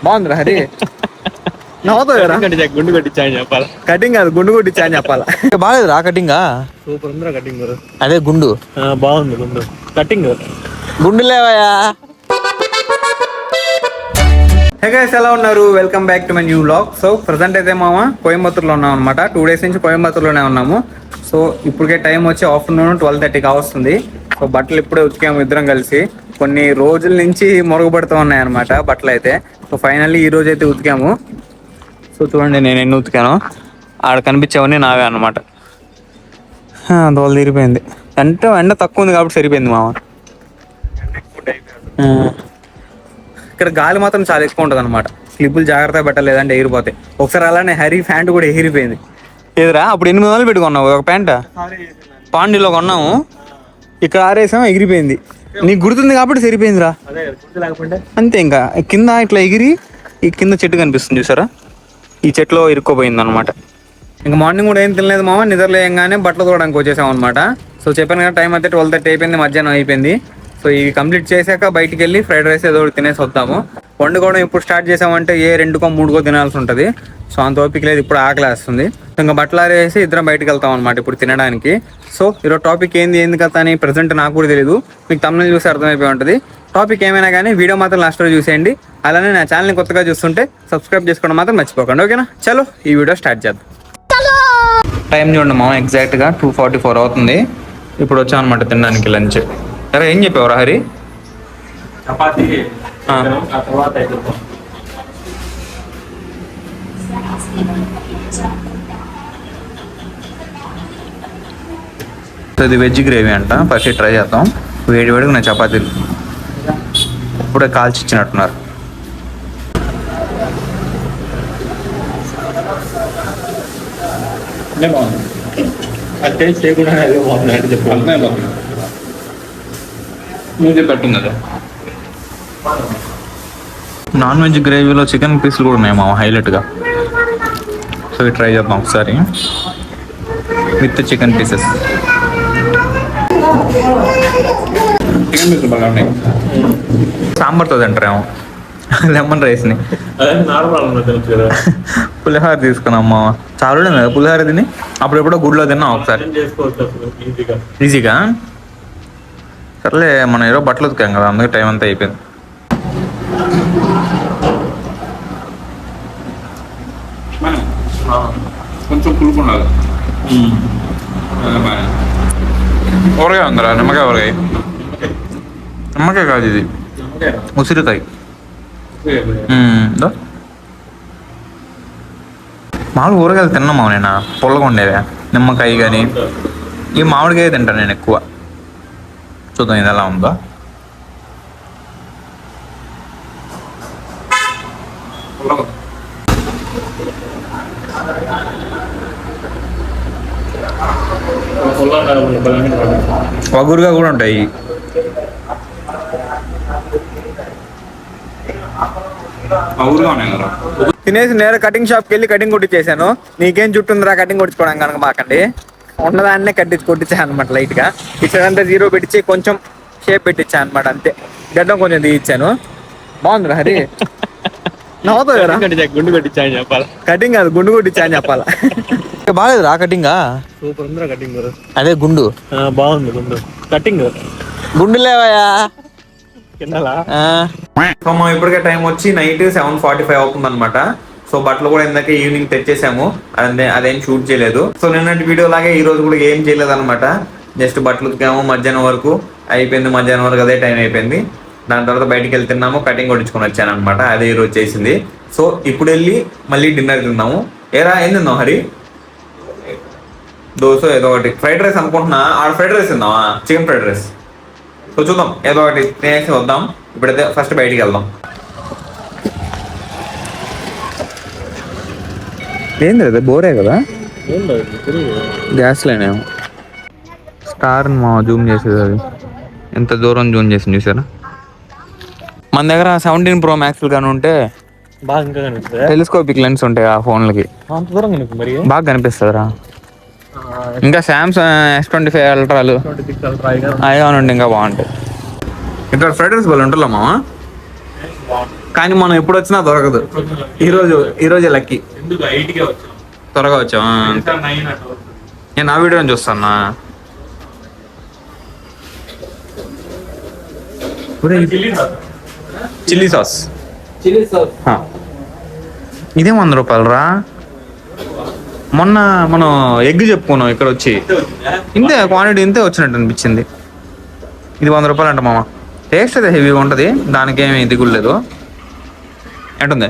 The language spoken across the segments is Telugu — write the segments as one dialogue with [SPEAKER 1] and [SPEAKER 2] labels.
[SPEAKER 1] బాగుందిరా హరి. నవ్వుతావు గుండు కొట్టించాయని చెప్పాలా? కటింగ్ కాదు, గుండు కొట్టించా అని చెప్పాలా? బాగాలేదురా కటింగ్. సూపర్ ఉందిరా కటింగ్. అదే గుండు బాగుంది. గుండు కటింగ్ గుండు లేవయా. హే గైస్, ఎలా ఉన్నారు? Welcome back to my new vlog. So present అయితే కోయంబత్తూరులో ఉన్నాం అనమాట. 2 days నుంచి కోయంబత్తూరులోనే ఉన్నాము. సో ఇప్పటికే టైం వచ్చి ఆఫ్టర్నూన్ 12:30 కావస్తుంది. సో బట్టలు ఇప్పుడే ఉతికాము ఇద్దరం కలిసి. కొన్ని రోజుల నుంచి మొరగబడుతూ ఉన్నాయి అనమాట బట్టలు అయితే. సో ఫైనల్లీ ఈ రోజు అయితే ఉతికాము. సో చూడండి నేను ఎన్ని ఉతికాను. ఆడ కనిపించేవన్నీ నావే అనమాట. దోలు తీరిపోయింది. ఎండ తక్కువ ఉంది కాబట్టి సరిపోయింది మామ. ఇక్కడ గాలి మాత్రం చాలా ఎక్కువ ఉంటుంది అనమాట. స్లిప్పులు జాగ్రత్తగా పెట్టాలి, లేదంటే ఎగిరిపోతాయి. ఒకసారి అలానే హరి ప్యాంటు కూడా ఎగిరిపోయింది. ఎదురా అప్పుడు 800 పెట్టుకున్నావు ఒక ప్యాంట్, పాండీలో కొన్నాము. ఇక్కడ ఆరేసాము, ఎగిరిపోయింది. నీకు గుర్తుంది కాబట్టి సరిపోయిందిరా. అంతే, ఇంకా కింద ఇట్లా ఎగిరి ఈ కింద చెట్టు కనిపిస్తుంది చూసారా, ఈ చెట్లో ఇరుక్కోపోయింది అనమాట. ఇంకా మార్నింగ్ కూడా ఏం తినలేదు మామ. నిద్రలేయంగానే బట్టలు తోడడానికి వచ్చేసాం అనమాట. సో చెప్పాను కదా, టైం అయితే 12:30 అయిపోయింది, మధ్యాహ్నం అయిపోయింది. సో ఇవి కంప్లీట్ చేశాక బయటికి వెళ్ళి ఫ్రైడ్ రైస్ ఏదో ఒకటి తినేసి వద్దాము. వండుకోవడం ఇప్పుడు స్టార్ట్ చేసామంటే 2కో 3కో తినాల్సి ఉంటుంది. సో అంత ఓపిక లేదు, ఇప్పుడు ఆకలి వేస్తుంది. ఇంకా బట్టలు ఆరేసి ఇద్దరం బయటకు వెళ్తాం అనమాట ఇప్పుడు తినడానికి. సో ఈరోజు టాపిక్ ఏంది కదా అని ప్రజెంట్ నాకు కూడా తెలియదు. మీకు తమిళ చూసి అర్థమైపోయి ఉంటుంది. టాపిక్ ఏమైనా కానీ వీడియో మాత్రం లాస్ట్ రోజు చూసేయండి. అలానే నా ఛానల్ని కొత్తగా చూస్తుంటే సబ్స్క్రైబ్ చేసుకోవడం మాత్రం మర్చిపోకండి, ఓకేనా? చలో ఈ వీడియో స్టార్ట్ చేద్దాం. టైం చూడండి మామ, ఎగ్జాక్ట్గా 2:44 అవుతుంది. ఇప్పుడు వచ్చాం అనమాట తినడానికి లంచ్. సరే ఏం చెప్పావురా హరి? చపాతీ ఇది వెజ్ గ్రేవీ అంట. ఫస్ట్ ట్రై చేద్దాం. వేడి వేడిగా నా చపాతీలు ఇప్పుడే కాల్చి ఇచ్చినట్టున్నారు. నాన్ వెజ్ గ్రేవీలో చికెన్ పీసులు కూడా ఉన్నాయి మామ, హైలైట్గా. సో ఇవి ట్రై చేద్దాం ఒకసారి విత్ చికెన్ పీసెస్. చికెన్ పీసులు బాగా ఉన్నాయి. సాంబార్తో తింటారేమో లెమన్ రైస్ని. పులిహోర తీసుకున్నాం మామ. చాలా కదా పులిహోర తిని. అప్పుడెప్పుడో గుడిలో తిన్నాం ఒకసారి, ఈజీగా. సర్లే, మనం ఈరోజు బట్టలు ఉతికాం కదా, అందుకే టైం అంతా అయిపోయింది. కొంచెం పులుపు ఉండాలి. ఊరగాయ ఉందరా, నిమ్మకాయ ఊరగాయ. నిమ్మకాయ కాదు ఇది, ఉసిరికాయ. మామూలు ఊరగాయలు తిన్నామా నేను, పుల్లగా ఉండేవే. నిమ్మకాయ కానీ ఈ మామిడికాయ తింటాను నేను ఎక్కువ. చూద్దాం ఇది ఎలా ఉందో. వగురుగా కూడా ఉంటాయి. తినేసి నేర కటింగ్ షాప్కి వెళ్ళి కటింగ్ కొట్టించేసాను. నీకేం జుట్టు ఉందిరా కటింగ్ కొట్టించుకోవడానికి కనుక మాకండి. ఉన్నదాన్నే కొట్టించాను అనమాట. లైట్గా ఇచ్చడంతా 0 పెట్టించి కొంచెం షేప్ పెట్టించాను అనమాట, అంతే. గడ్డం కొంచెం తీయించాను. బాగుందిరా హరి. నవ్వుతావురా? గుండు కొట్టించా అని చెప్పాలా? కటింగ్ కాదు, గుండు కొట్టించా అని చెప్పాలా? బాగాలేదురా కటింగ్. సూపర్ ఉందిరా కటింగ్. అదే గుండు బాగుంది. గుండు కటింగ్ గుండు లేవయా. సో మనం ఇప్పటికే టైం వచ్చి నైట్ 7:45 అవుతుంది అనమాట. సో బట్టలు కూడా ఇందాక ఈవినింగ్ తెచ్చేసాము, అదేం షూట్ చేయలేదు. సో నిన్నటి వీడియో లాగే ఈ రోజు కూడా ఏం చేయలేదు అనమాట. జస్ట్ బట్టలు ఉతికాము, మధ్యాహ్నం వరకు అయిపోయింది. మధ్యాహ్నం వరకు అదే టైం అయిపోయింది. దాని తర్వాత బయటికి వెళ్ళి తిన్నాము, కటింగ్ కొట్టించుకొని వచ్చాను అనమాట. అదే ఈ రోజు చేసింది. సో ఇప్పుడు వెళ్ళి మళ్ళీ డిన్నర్ తిన్నాము. ఏరా ఏం తిన్నావు హరి? దోశ ఏదో ఒకటి. ఫ్రైడ్ రైస్ అనుకుంటున్నా. ఆడ ఫ్రైడ్ రైస్ తిన్నావా? Chicken fried rice. సో చూద్దాం, ఏదో ఒకటి తినేసి వద్దాం. ఇప్పుడైతే ఫస్ట్ బయటికి వెళ్దాం. ఏంది అదే బోరే కదా, గ్యాస్ లైన్ ఏమో. స్టార్ మా జూమ్ చేసేది, అది ఎంత దూరం జూమ్ చేసింది చూసారా. మన దగ్గర 17 Pro Max కానీ ఉంటే టెలిస్కోపిక్ లెన్స్ ఉంటాయి ఆ ఫోన్లకి, బాగా కనిపిస్తుందిరా. ఇంకా సామ్సంగ్ S25 అల్ట్రాలు అవి ఉండి ఇంకా బాగుంటాయి. ఇక్కడ ఫ్రైడ్ రైస్ వాళ్ళు ఉంటుందా మామ? కానీ మనం ఎప్పుడు వచ్చినా దొరకదు. ఈరోజు లక్కీ త్వరగా వచ్చాం. నేను నా వీడియో చూస్తానా. చిల్లీ సాస్ ఇదే 100 రూపాయలు రా. మొన్న మనం ఎగ్ చెప్పుకున్నాం ఇక్కడ వచ్చి, ఇంతే క్వాంటిటీ ఇంతే వచ్చినట్టు అనిపించింది. ఇది 100 రూపాయలు అంట మామ. టేస్ట్ అయితే హెవీగా ఉంటుంది, దానికి ఏమి దిగులేదు. ఎటుంది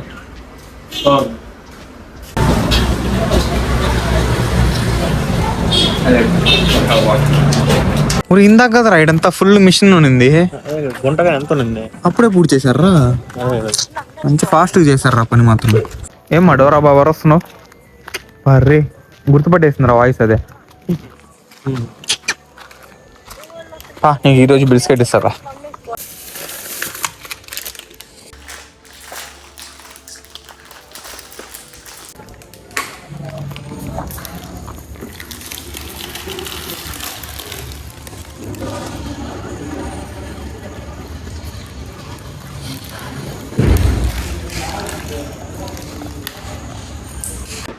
[SPEAKER 1] ఊరు ఇందాక కదా రైడ్ అంతా ఫుల్ మిషన్ ఉన్నింది.
[SPEAKER 2] గుంటగా ఎంత ఉంది
[SPEAKER 1] అప్పుడే పూర్తి చేశారా? మంచి ఫాస్ట్గా చేశారా పని మాత్రం. ఏం మా డోరా బాబా వస్తున్నావు? అర్రే గుర్తుపట్టేసిందిరా వాయిస్ అదే. నీకు ఈరోజు బిస్కెట్ ఇస్తారా?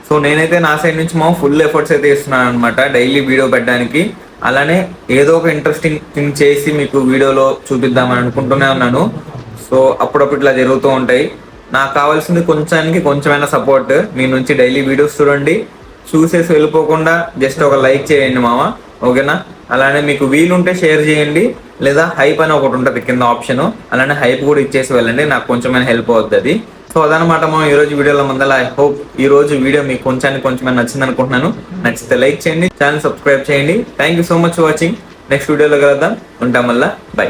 [SPEAKER 1] సో నేనైతే నా సైడ్ నుంచి మా ఫుల్ ఎఫర్ట్స్ అయితే ఇస్తున్నాను అనమాట డైలీ వీడియో పెట్టడానికి. అలానే ఏదో ఒక ఇంట్రెస్టింగ్ థింగ్ చేసి మీకు వీడియోలో చూపిద్దామని అనుకుంటూనే ఉన్నాను. సో అప్పుడప్పుడు ఇట్లా జరుగుతూ ఉంటాయి. నాకు కావాల్సింది కొంచెమైనా సపోర్ట్ మీ నుంచి. డైలీ వీడియోస్ చూడండి, చూసేసి వెళ్ళిపోకుండా జస్ట్ ఒక లైక్ చేయండి మామ, ఓకేనా? అలానే మీకు వీలుంటే షేర్ చేయండి, లేదా హైప్ అని ఒకటి ఉంటుంది కింద ఆప్షన్, అలానే హైప్ కూడా ఇచ్చేసి వెళ్ళండి, నాకు కొంచెమైనా హెల్ప్ అవుతుంది అది. సో అదనమాట మనం ఈరోజు వీడియోలో ముందల. ఐ హోప్ ఈ రోజు వీడియో మీకు కొంచెమైనా నచ్చింది అనుకుంటున్నాను. నచ్చితే లైక్ చేయండి, ఛానల్ సబ్స్క్రైబ్ చేయండి. Thank you so much for watching. Next వీడియోలో కలుద్దాం. ఉంటాం మళ్ళా. బై.